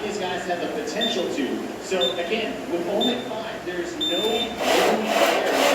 of these guys have the potential to. So again, with only 5, there's no room there.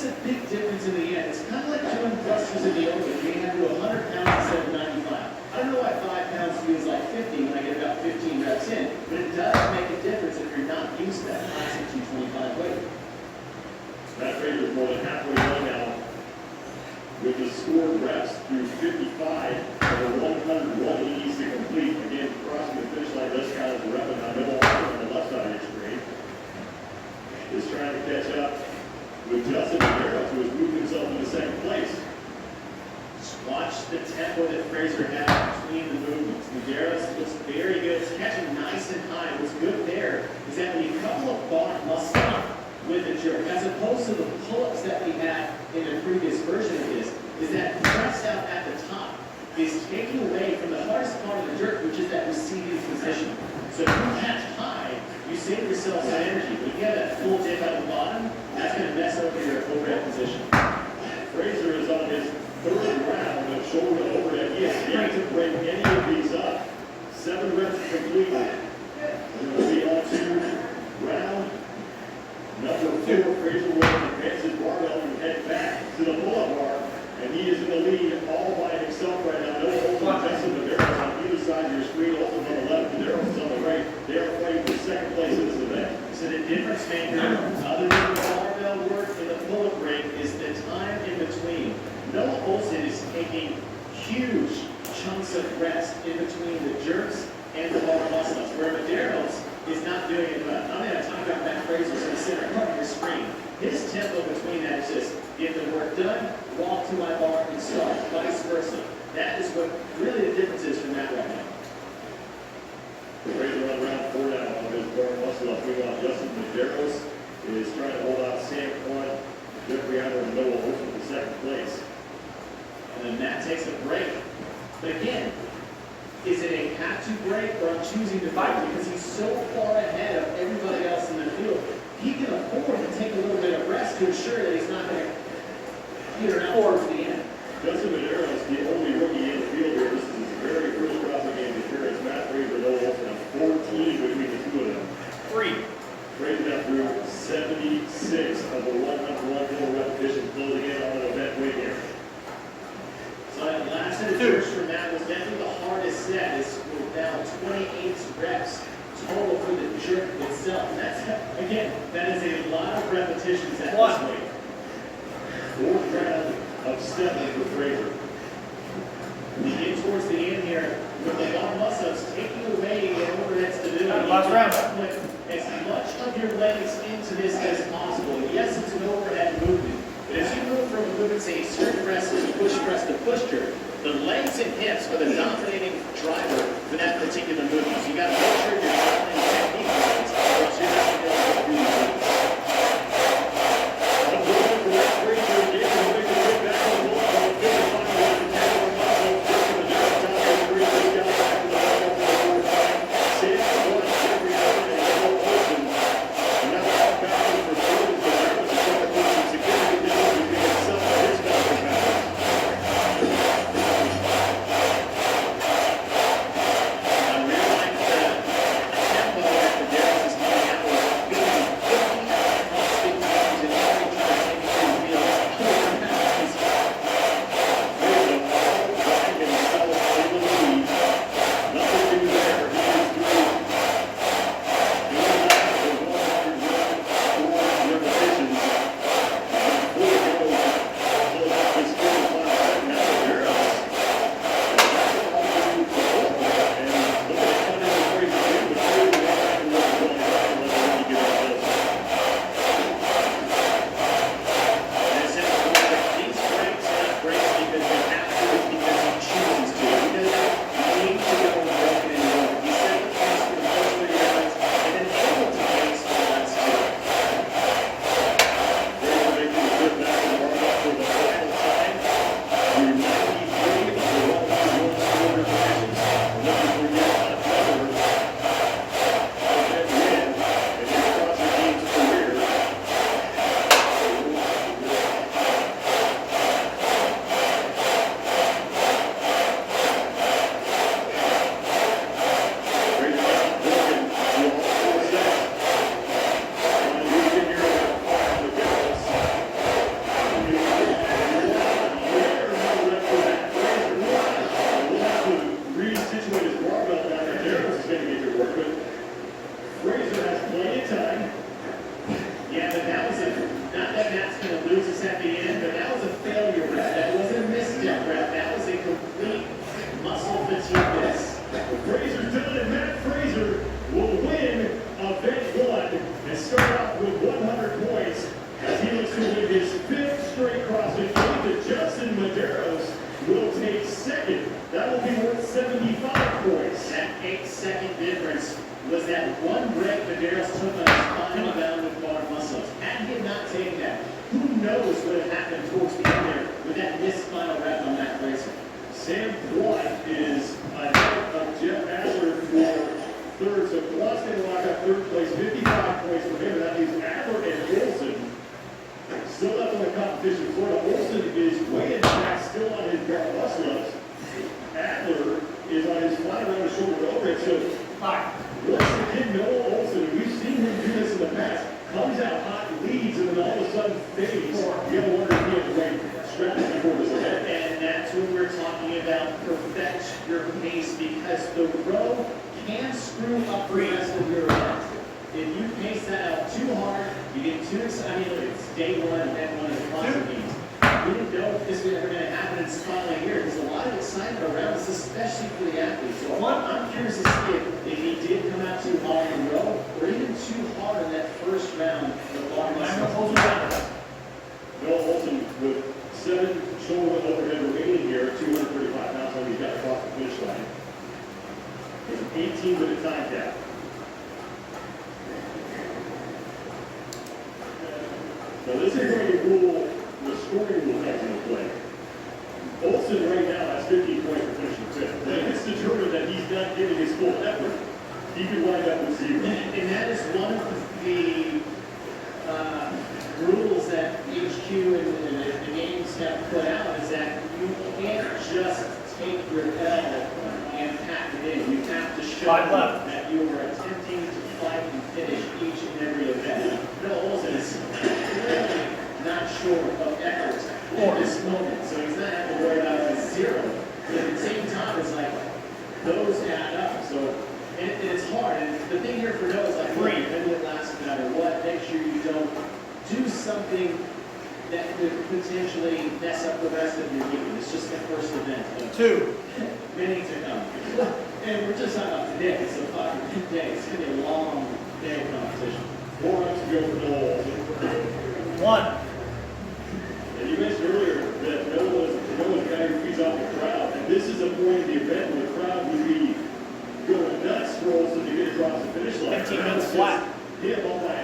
makes a big difference in the end. It's kind of like doing thrusters in the open. You have to do 100 pounds instead of 95. I don't know why 5 pounds feels like 50 when I get about 15 reps in, but it does make a difference if you're not used to that classic 225 weight. Matt Fraser is more than halfway done now with the scored reps through 55 over 100 easy to complete. Again, crossing the finish line does count as a rep, and I know on the left side of your screen is trying to catch up with Justin Ridout, who has moved himself into second place. Just watch the tempo that Fraser had between the movements. Medeiros looks very good. It's catching nice and high. What's good there is that when you couple a bar muscle up with a jerk, as opposed to the pull-ups that we had in the previous version of this, is that press out at the top is taking away from the hardest part of the jerk, which is that receiving position. So if you catch high, you save yourself some energy. But if you have that full dip at the bottom, that's going to mess over your overhead position. Fraser is on his third round of shoulder to overhead. He has yet to break any of these up. 7 reps completed. And we'll be on to round number 4. Fraser will advance his barbell and head back to the pull-up bar. And he is in the lead all by himself right now. No Olsen, Justin Medeiros on either side of your screen. Olsen on the left, Medeiros is on the right. They are fighting for second place in this event. So the difference maker, other than the barbell work in the pull-up ring, is the time in between. Noah Olsen is taking huge chunks of rest in between the jerks and the bar muscle-ups, where Medeiros is not doing it well. I'm going to talk about Matt Fraser's in the center part of your screen. His tempo between that is just get the work done, walk to my bar, and start, vice versa. That is what really the difference is from that right now. Fraser on round 4 now on his bar muscle-up. Meanwhile, Justin Medeiros is trying to hold out Sam Quant, Jeffrey Adler, and Noah Olsen for second place. And then Matt takes a break. But again, is it a have to break, or I'm choosing to fight because he's so far ahead of everybody else in the field? He can afford to take a little bit of rest to ensure that he's not going to peter out towards the end. Justin Medeiros, the only rookie in the field here. This is his very first crossing game appearance. Matt Fraser, Noah Olsen on 14 between the two of them. 3. Fraser got through 76 of the 101 total repetitions, closing in on an event win here. So that last set of jerks for Matt was definitely the hardest set. It's now 28 reps total for the jerk itself. And that's, again, that is a lot of repetitions at this weight. 4th round of 7 for Fraser. We get towards the end here with the bar muscle-ups taking away the overhead stability. Last round. Put as much of your legs into this as possible. Yes, it's an overhead movement. But as you move from a movement, say skirt press to push jerk, the legs and hips are the dominating driver for that particular movement. So you got to make sure you're dominating technique lines, or else you're not going to be able to do these. at the end, but that was a failure rep. That wasn't a misstep rep. That was a complete muscle fatigue miss. Fraser's done it. Matt Fraser will win event 1 and start off with 100 points as he looks to win his 5th straight CrossFit Games. Justin Medeiros will take 2nd. That will be worth 75 points. That 8-second difference was that one break Medeiros took on his final round with bar muscles. Had he not taken that, who knows what had happened towards the end there with that missed final rep on Matt Fraser. Sam Blunt is ahead of Jeff Adler for 3rd. So Blunt's going to lock up 3rd place, 55 points for him. That leaves Adler and Olsen still left on the competition floor. Olsen is weighted back, still on his bar muscle-ups. Adler is on his final round of shoulder overhead. So what's the kid Noah Olsen? We've seen him do this in the past. Comes out hot, leads, and then all of a sudden fades. You gotta wonder if he had the right strategy for this event. And that's when we're talking about perfect your pace, because the row can screw up the rest of your event. If you pace that out too hard, you get too excited. I mean, it's day 1, event 1 of the CrossFit Games. We didn't know if this was ever going to happen in Spotlight here. There's a lot of excitement around this, especially for the athletes. So I'm curious to see if he did come out too hard in the row, or even too hard in that first round of bar muscle. Noah Olsen with 7 shoulder overhead remaining here at 235 pounds when he's got across the finish line. There's an 18-minute time cap. Now this is going to rule the scoring rule comes into play. Olsen right now has 15 points for finishing 5th. When it's determined that he's not giving his full effort, he can wind up with 0. And that is one of the rules that HQ and the games have put out, is that you can't just take your L and pack it in. You have to show that you are attempting to fight and finish each and every event. Bill Olsen is clearly not short of effort for this moment, so he's not having to worry about a 0. But at the same time, it's like those add up. So and it's hard. And the thing here for Noah is like, look, if it lasts no matter what, make sure you don't do something that could potentially mess up the rest of your game. It's just the first event. 2. Many to come. And we're just not up to date. It's a fucking day. It's going to be a long day of competition. 4 rounds to go for Noah Olsen. 1. And you mentioned earlier that Noah's the guy who feeds off the crowd. And this is a point in the event where the crowd would be going nuts for Olsen to get across the finish line. 15 minutes flat. Hit all by